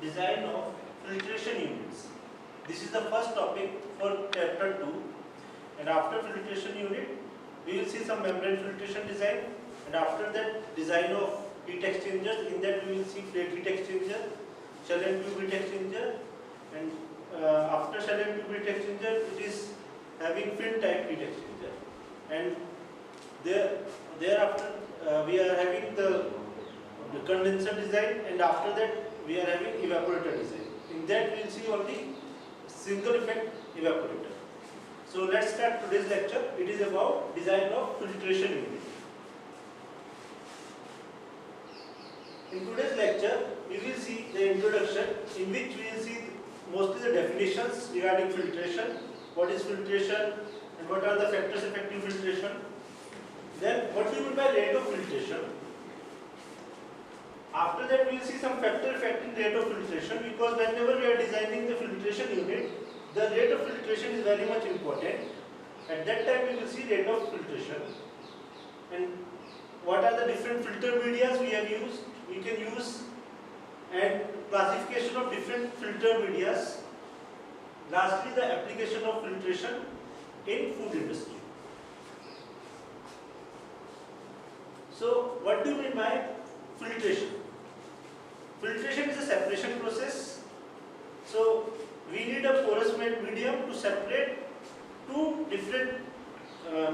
design of filtration units. This is the first topic for chapter 2, and after filtration unit we will see some membrane filtration design, and after that design of heat exchangers. In that we will see plate heat exchanger, shell and tube heat exchanger, and after shell and tube heat exchanger it is having fin type heat exchanger, and thereafter we are having the condenser design, and after that we are having evaporator design. In that we will see only single effect evaporator. So let's start today's lecture. It is about design of filtration unit. In today's lecture we will see the introduction, in which we will see mostly the definitions regarding filtration, what is filtration and what are the factors affecting filtration. Then what do you mean by rate of filtration? After that we will see some factor affecting rate of filtration, because whenever we are designing the filtration unit, the rate of filtration is very much important. At that time we will see rate of filtration, and what are the different filter medias we have used, we can use, and classification of different filter medias. Lastly, the application of filtration in food industry. So what do you mean by filtration? Filtration is a separation process. So we need a porous medium to separate two different,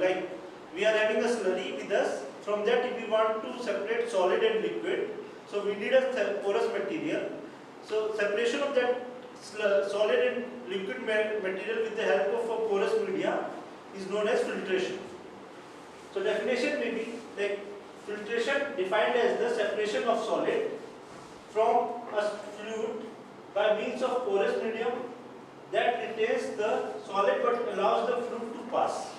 like we are having a slurry with us. From that, if we want to separate solid and liquid, so we need a porous material. So separation of that solid and liquid material with the help of a porous media is known as filtration. So definition may be like filtration defined as the separation of solid from a fluid by means of porous medium that retains the solid but allows the fluid to pass.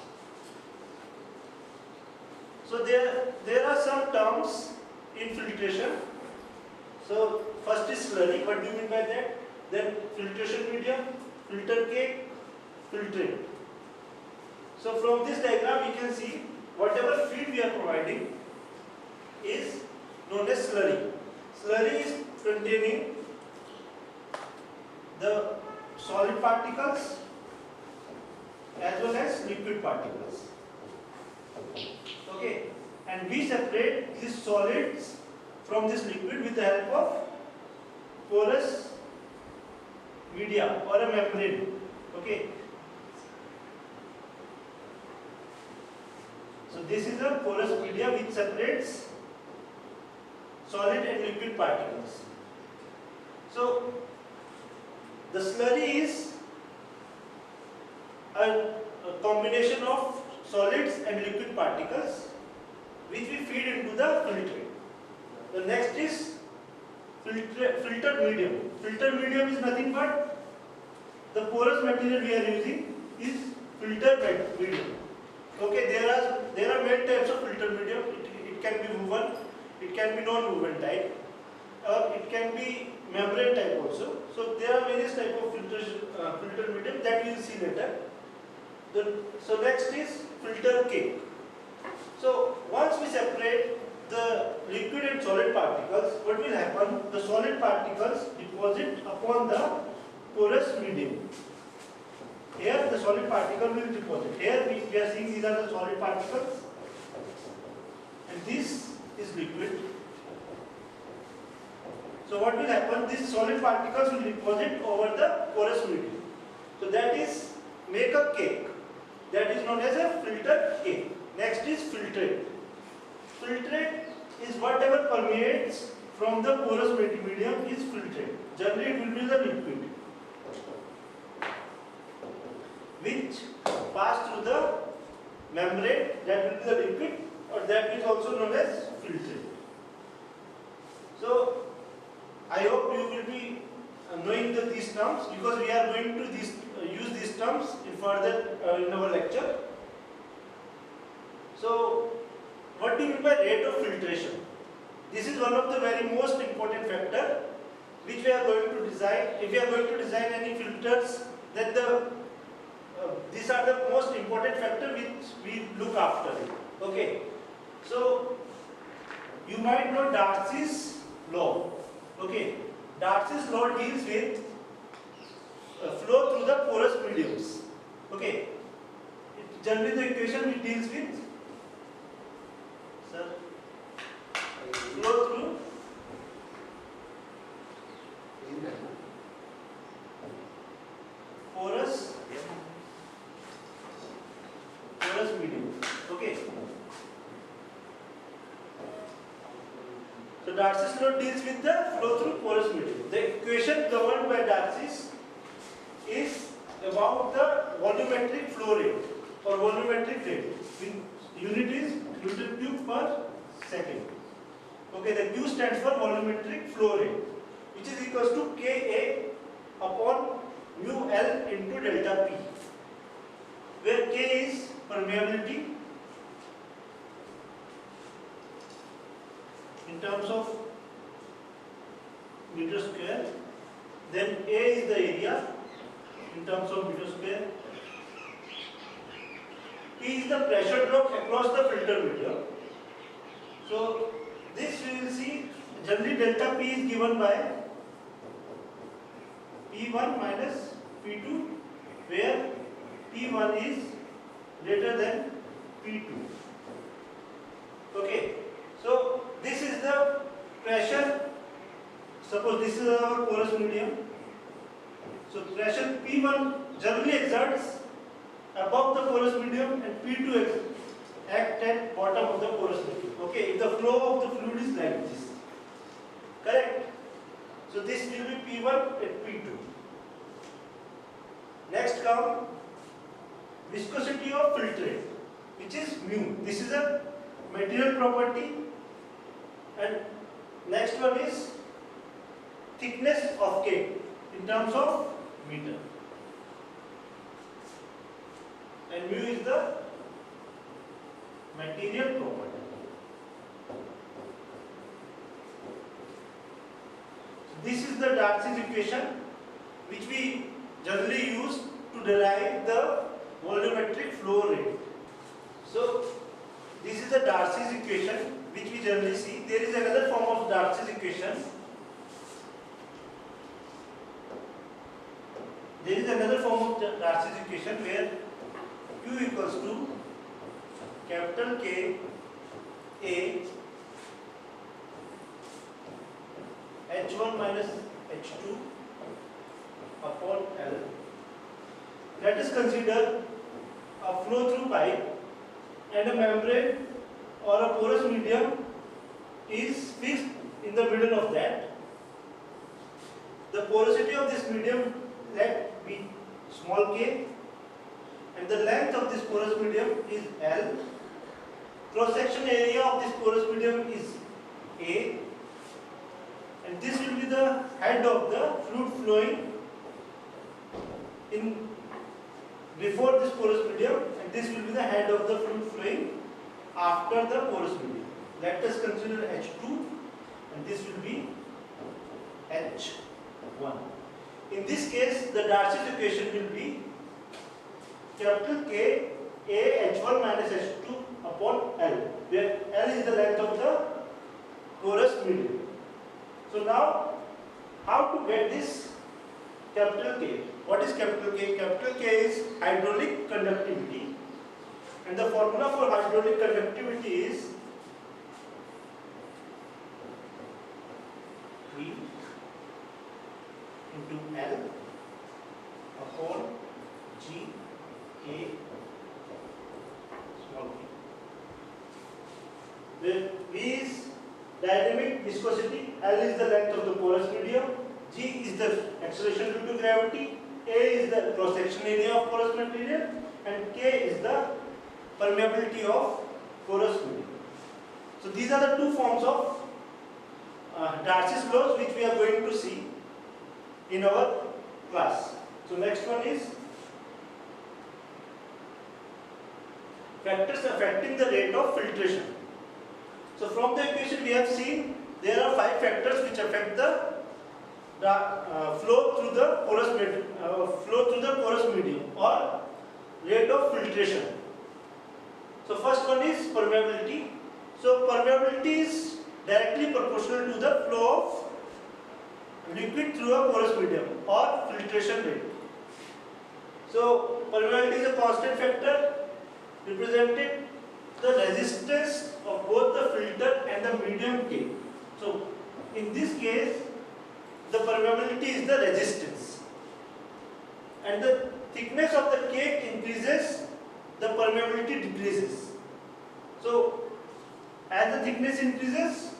So there are some terms in filtration. So first is slurry. What do you mean by that? Then filtration medium, filter cake, filtrate. So from this diagram we can see whatever feed we are providing is known as slurry. Slurry is containing the solid particles as well as liquid particles. Okay, and we separate these solids from this liquid with the help of porous media or a membrane. Okay, so this is a porous media which separates solid and liquid particles. So the slurry is a combination of solids and liquid particles which we feed into the filtrate. The next is filtered medium. Filtered medium is nothing but the porous material we are using is filtered medium. Okay, there are many types of filtered medium. It can be woven, it can be non-woven type, or it can be membrane type also. So there are various types of filtered medium that we will see later. So next is filter cake. So once we separate the liquid and solid particles, what will happen? The solid particles deposit upon the porous medium. Here the solid particle will deposit. Here we are seeing these are the solid particles, and this is liquid. So what will happen? These solid particles will deposit over the porous medium. So that is make a cake. That is known as a filter cake. Next is filtrate. Filtrate is whatever permeates from the porous medium is filtrate. Generally it will be the liquid which pass through the membrane, that will be the liquid, or that is also known as filtrate. So I hope you will be knowing these terms, because we are going to use these terms in further in our lecture. So what do you mean by rate of filtration? This is one of the very most important factor which we are going to design. If we are going to design any filters, then these are the most important factor which we look after. Okay, so you might know Darcy's law. Okay, Darcy's law deals with flow through the porous mediums. Okay. Generally the equation which deals with flow through porous medium. Okay. So Darcy's law deals with the flow through porous medium. The equation governed by Darcy's is about the volumetric flow rate or volumetric rate. Unit is Newton cube per second. Okay, the Q stands for volumetric flow rate, which is equals to Ka upon mu L into delta P, where K is permeability in terms of meter square, then A is the area in terms of meter square, P is the pressure drop across the filter medium. So this we will see, generally delta P is given by P1 minus P2, where P1 is greater than P2. Okay, so this is the pressure. Suppose this is our porous medium. So pressure P1 generally exerts above the porous medium and P2 act at bottom of the porous medium. Okay, if the flow of the fluid is like this, correct? So this will be P1 and P2. Next come viscosity of filtrate, which is mu. This is a material property. And next one is thickness of cake in terms of meter. And mu is the material property. So this is the Darcy's equation, which we generally use to derive the volumetric flow rate. So this is the Darcy's equation, which we generally see. There is another form of Darcy's equation. There is another form of Darcy's equation where Q equals to capital K A H1 minus H2 upon L. Let us consider a flow through pipe and a membrane or a porous medium is fixed in the middle of that. The porosity of this medium, let be small k, and the length of this porous medium is L. Cross-section area of this porous medium is A, and this will be the head of the fluid flowing in before this porous medium, and this will be the head of the fluid flowing after the porous medium. Let us consider H2, and this will be H1. In this case, the Darcy's equation will be capital K A H1 minus H2 upon L, where L is the length of the porous medium. So now, how to get this capital K? What is capital K? Capital K is hydraulic conductivity, and the formula for hydraulic conductivity is V into L upon G A small k, where V is dynamic viscosity, L is the length of the porous medium, G is the acceleration due to gravity, A is the cross-section area of porous material, and K is the permeability of porous medium. So these are the two forms of Darcy's laws which we are going to see in our class. So next one is factors affecting the rate of filtration. So from the equation we have seen there are 5 factors which affect the flow through the porous medium or rate of filtration. So first one is permeability. So permeability is directly proportional to the flow of liquid through a porous medium or filtration rate. So permeability is a constant factor represented the resistance of both the filter and the medium cake. So in this case, the permeability is the resistance, and the thickness of the cake increases, the permeability decreases. So as the thickness increases,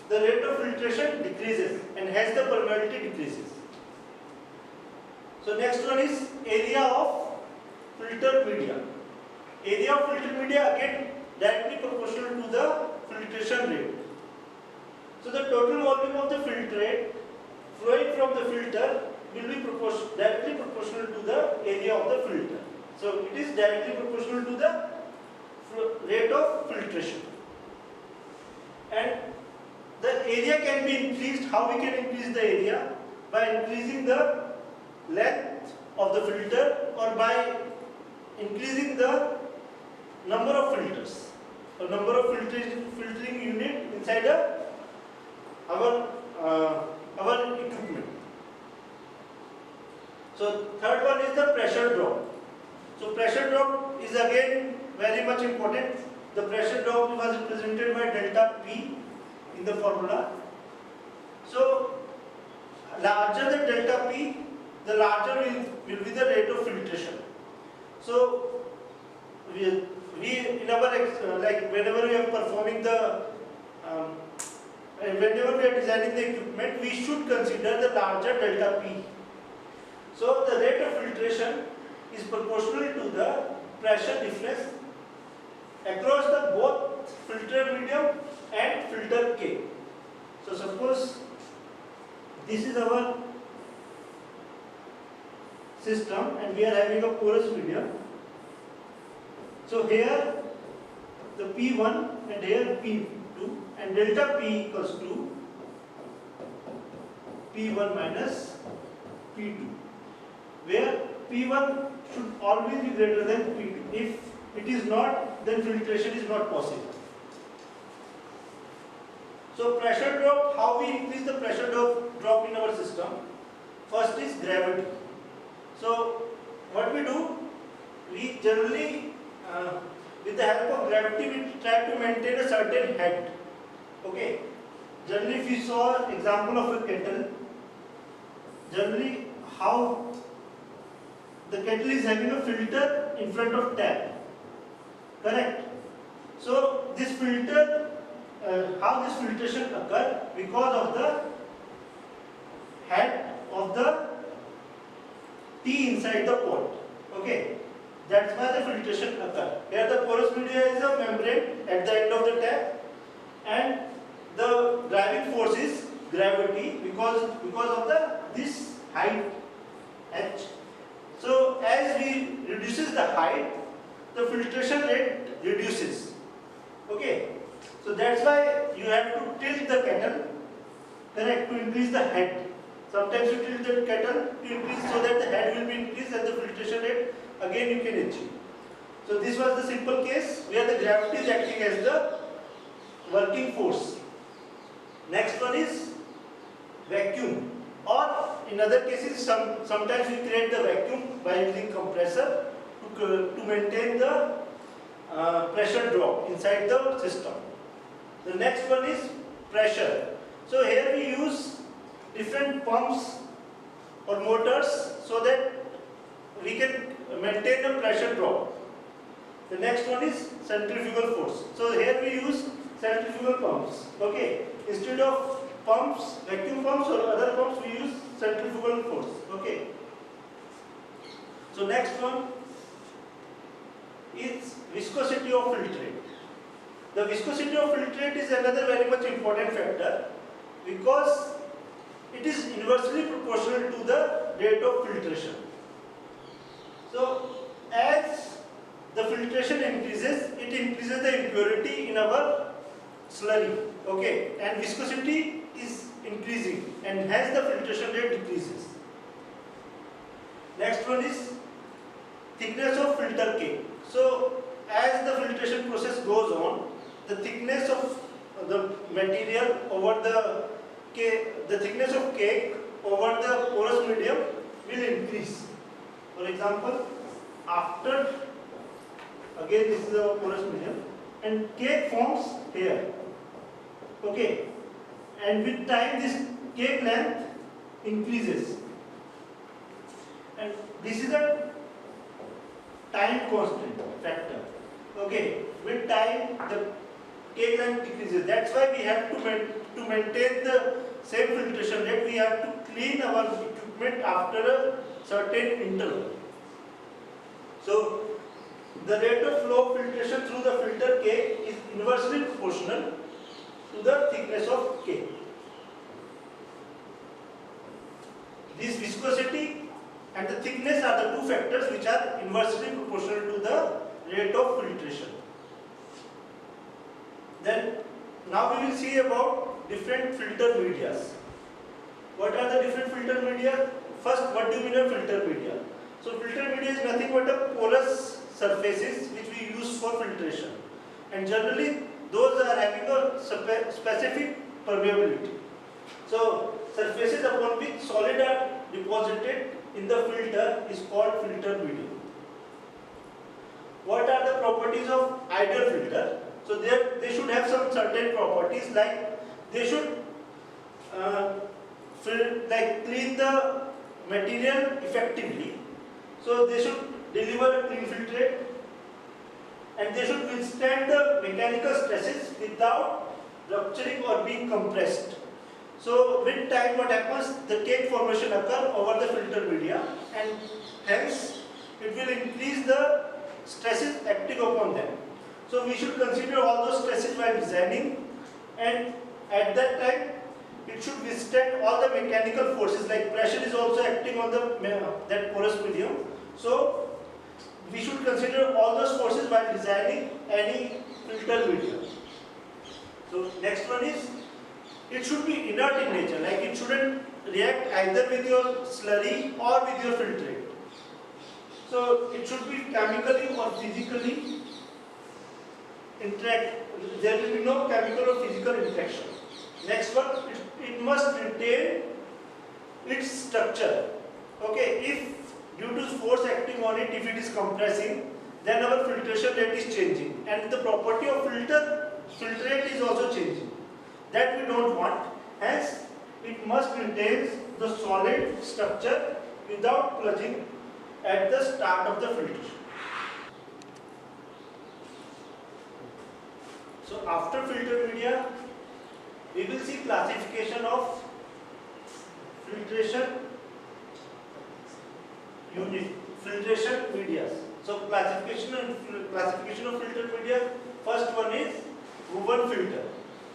the rate of filtration decreases, and hence the permeability decreases. So next one is area of filtered media. Area of filtered media again directly proportional to the filtration rate. So the total volume of the filtrate flowing from the filter will be directly proportional to the area of the filter. So it is directly proportional to the rate of filtration. And the area can be increased. How we can increase the area? By increasing the length of the filter, or by increasing the number of filters, or number of filtering unit inside our equipment. So third one is the pressure drop. So pressure drop is again very much important. The pressure drop was represented by delta P in the formula. So larger the delta P, the larger will be the rate of filtration. So we in our like whenever we are performing the whenever we are designing the equipment, we should consider the larger delta P. So the rate of filtration is proportional to the pressure difference across the both filter medium and filter cake. So suppose this is our system and we are having a porous medium. So here the P1 and here P2, and delta P equals to P1 minus P2, where P1 should always be greater than P2. If it is not, then filtration is not possible. So pressure drop, how we increase the pressure drop in our system? First is gravity. So what we do, we generally with the help of gravity we try to maintain a certain head. Okay. Generally, if you saw example of a kettle, generally how the kettle is having a filter in front of tap. Correct. So this filter, how this filtration occur? Because of the head of the tea inside the pot. Okay. That's why the filtration occur. Here the porous media is a membrane at the end of the tap, and the driving force is gravity because of this height h. So as we reduces the height, the filtration rate reduces. Okay. So that's why you have to tilt the kettle, correct, to increase the head. Sometimes you tilt the kettle to increase so that the head will be increased and the filtration rate again you can achieve. So this was the simple case where the gravity is acting as the working force. Next one is vacuum, or in other cases sometimes we create the vacuum by using compressor to maintain the pressure drop inside the system. The next one is pressure. So here we use different pumps or motors so that we can maintain the pressure drop. The next one is centrifugal force. So here we use centrifugal pumps. Okay. Instead of pumps, vacuum pumps or other pumps, we use centrifugal force. Okay. So next one is viscosity of filtrate. The viscosity of filtrate is another very much important factor because it is inversely proportional to the rate of filtration. So as the filtration increases, it increases the impurity in our slurry. Okay, and viscosity is increasing, and hence the filtration rate decreases. Next one is thickness of filter cake. So as the filtration process goes on, the thickness of the material over the the thickness of cake over the porous medium will increase. For example, after, again this is the porous medium, and cake forms here. Okay, and with time this cake length increases, and this is a time constant factor. Okay, with time the cake length decreases. That's why we have to maintain the same filtration rate. We have to clean our equipment after a certain interval. So the rate of flow of filtration through the filter cake is inversely proportional to the thickness of cake. This viscosity and the thickness are the two factors which are inversely proportional to the rate of filtration. Then now we will see about different filter medias. What are the different filter media? First, what do you mean by filter media? So filter media is nothing but a porous surfaces which we use for filtration, and generally those are having a specific permeability. So surfaces upon which solid are deposited in the filter is called filter medium. What are the properties of ideal filter? So they should have some certain properties, like they should clean the material effectively. So they should deliver a clean filtrate, and they should withstand the mechanical stresses without rupturing or being compressed. So with time what happens, the cake formation occur over the filter media, and hence it will increase the stresses acting upon them. So we should consider all those stresses while designing, and at that time it should withstand all the mechanical forces, like pressure is also acting on that porous medium. So we should consider all those forces while designing any filter medium. So next one is, it should be inert in nature, like it shouldn't react either with your slurry or with your filtrate. So it should be chemically or physically interact. There will be no chemical or physical interaction. Next one, it must retain its structure. Okay, if due to force acting on it, if it is compressing, then our filtration rate is changing, and the property of filtrate is also changing. That we don't want. Hence, it must retain the solid structure without clutching at the start of the filtration. So after filter media, we will see classification of filtration medias. So classification of filter media. First one is woven filter.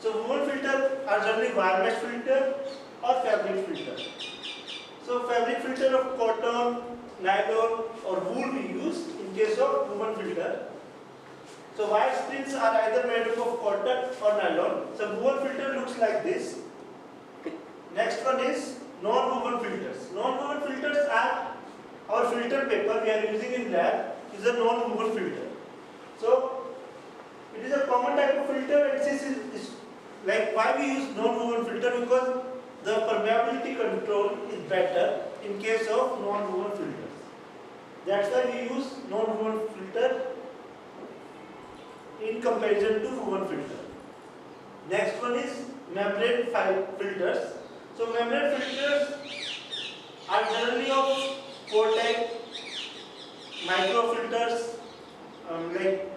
So woven filter are generally wire mesh filter or fabric filter. So fabric filter of cotton, nylon or wool we use in case of woven filter. So wire springs are either made up of cotton or nylon. So woven filter looks like this. Next one is non-woven filters. Non-woven filters are our filter paper we are using in lab is a non-woven filter. So it is a common type of filter, and this is like why we use non-woven filter, because the permeability control is better in case of non-woven filters. That's why we use non-woven filter in comparison to woven filter. Next one is membrane filters. So membrane filters are generally of four types: microfilters, like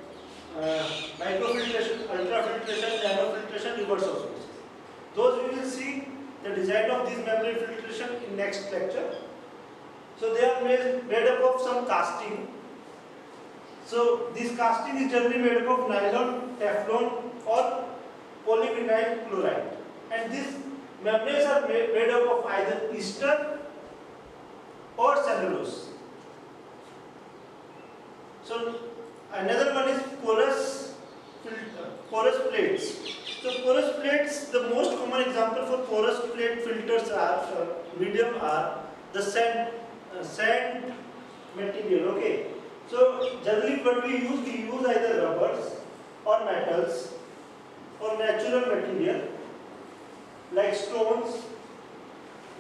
microfiltration, ultrafiltration, nanofiltration, reverse osmosis. Those we will see the design of this membrane filtration in next lecture. So they are made up of some casting. So this casting is generally made up of nylon, Teflon or polyvinyl chloride, and these membranes are made up of either ester or cellulose. So another one is porous plates. So porous plates, the most common example for porous plate filters are medium are the sand material. Okay. So generally what we use either rubbers or metals or natural material like stones,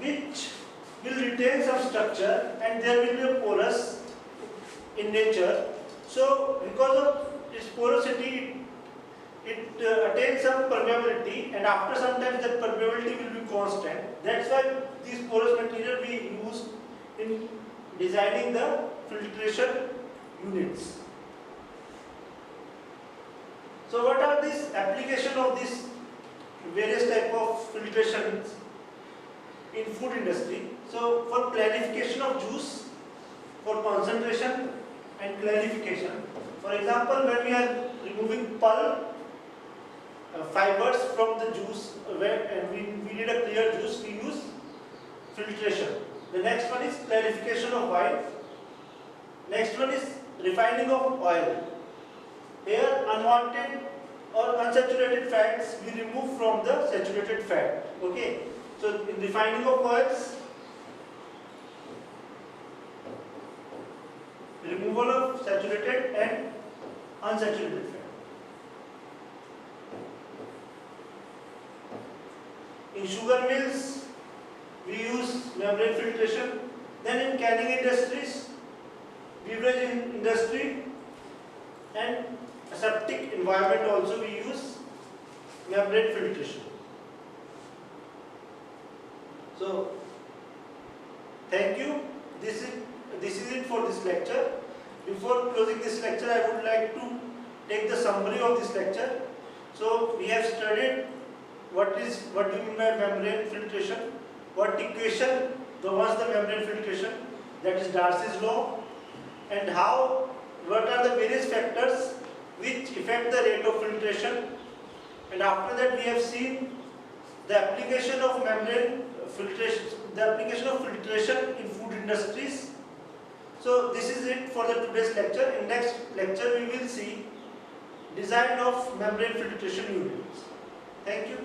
which will retain some structure and there will be a porous in nature. So because of its porosity, it attains some permeability, and after some time that permeability will be constant. That's why this porous material we use in designing the filtration units. So what are these application of this various type of filtrations in food industry? So for clarification of juice, for concentration and clarification. For example, when we are removing pulp fibers from the juice, and we need a clear juice, we use filtration. The next one is clarification of wine. Next one is refining of oil. Here unwanted or unsaturated fats we remove from the saturated fat. Okay. So in refining of oils, removal of saturated and unsaturated fat. In sugar mills, we use membrane filtration. Then in canning industries, beverage industry, and aseptic environment also we use membrane filtration. So, thank you. This is it for this lecture. Before closing this lecture, I would like to take the summary of this lecture. So, we have studied what do you mean by membrane filtration, what equation governs the membrane filtration, that is Darcy's law, and what are the various factors which affect the rate of filtration. And after that we have seen the application of membrane filtration, the application of filtration in food industries. So this is it for the today's lecture. In next lecture we will see design of membrane filtration units. Thank you.